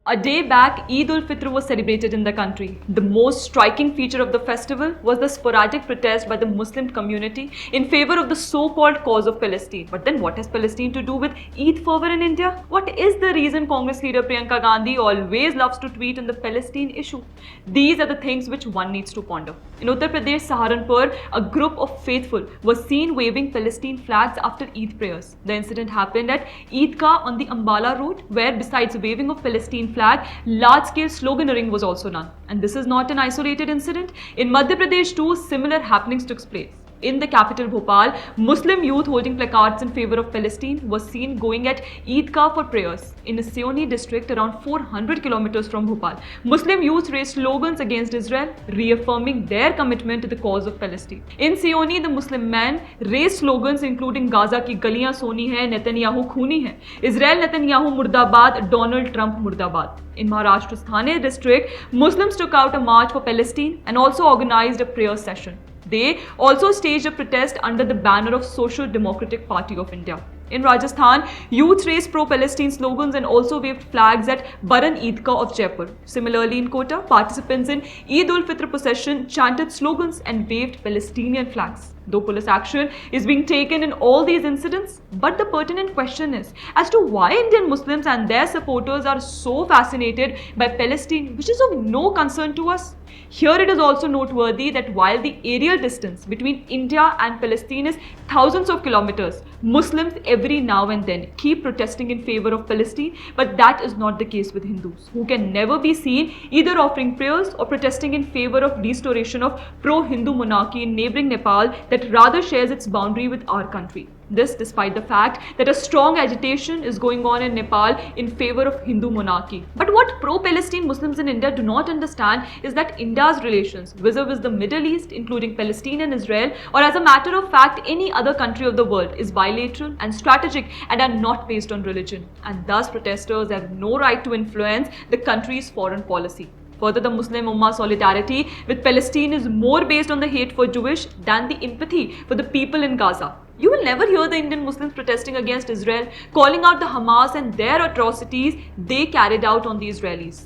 A day back, Eid ul-Fitr was celebrated in the country. The most striking feature of the festival was the sporadic protest by the Muslim community in favor of the so-called cause of Palestine. But then what has Palestine to do with Eid fervor in India? What is the reason Congress leader Priyanka Gandhi always loves to tweet on the Palestine issue? These are the things which one needs to ponder. In Uttar Pradesh, Saharanpur, a group of faithful was seen waving Palestine flags after Eid prayers. The incident happened at Eidgah on the Ambala road, where besides waving of Palestine flag, large-scale sloganeering was also done. And this is not an isolated incident. In Madhya Pradesh too, similar happenings took place. In the capital Bhopal, Muslim youth holding placards in favor of Palestine was seen going at Eidgah for prayers. In the Seoni district, around 400 kilometers from Bhopal, Muslim youth raised slogans against Israel, reaffirming their commitment to the cause of Palestine. In Seoni, the Muslim men raised slogans including Gaza ki galiyan soni hai, Netanyahu khuni hai, Israel Netanyahu murdabad, Donald Trump murdabad. In Maharashtra's Thane district, Muslims took out a march for Palestine and also organized a prayer session. They also staged a protest under the banner of Social Democratic Party of India. In Rajasthan, youth raised pro-Palestine slogans and also waved flags at Baran Eidgah of Jaipur. Similarly, in Kota, participants in Eid ul-Fitr procession chanted slogans and waved Palestinian flags. Though police action is being taken in all these incidents, but the pertinent question is as to why Indian Muslims and their supporters are so fascinated by Palestine, which is of no concern to us. Here it is also noteworthy that while the aerial distance between India and Palestine is thousands of kilometers, Muslims every now and then keep protesting in favor of Palestine, but that is not the case with Hindus, who can never be seen either offering prayers or protesting in favor of restoration of pro-Hindu monarchy in neighboring Nepal that rather shares its boundary with our country. This despite the fact that a strong agitation is going on in Nepal in favor of Hindu monarchy. But what pro-Palestine Muslims in India do not understand is that India's relations vis-a-vis the Middle East, including Palestine and Israel, or as a matter of fact any other country of the world, is bilateral and strategic and are not based on religion. And thus protesters have no right to influence the country's foreign policy. Further, the Muslim Ummah solidarity with Palestine is more based on the hate for Jewish than the empathy for the people in Gaza. You will never hear the Indian Muslims protesting against Israel, calling out the Hamas and their atrocities they carried out on the Israelis.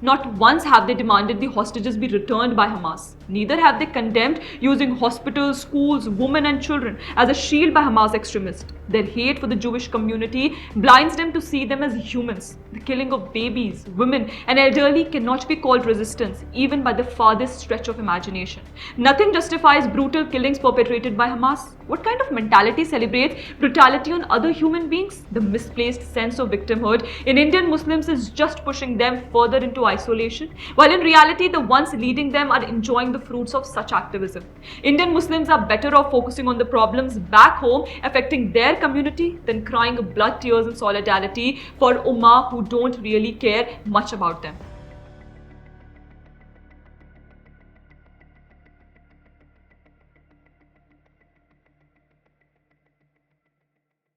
Not once have they demanded the hostages be returned by Hamas. Neither have they condemned using hospitals, schools, women and children as a shield by Hamas extremists. Their hate for the Jewish community blinds them to see them as humans. The killing of babies, women and elderly cannot be called resistance, even by the farthest stretch of imagination. Nothing justifies brutal killings perpetrated by Hamas. What kind of mentality celebrates brutality on other human beings? The misplaced sense of victimhood in Indian Muslims is just pushing them further into isolation, while in reality the ones leading them are enjoying the fruits of such activism. Indian Muslims are better off focusing on the problems back home affecting their community than crying blood tears in solidarity for Ummah who don't really care much about them.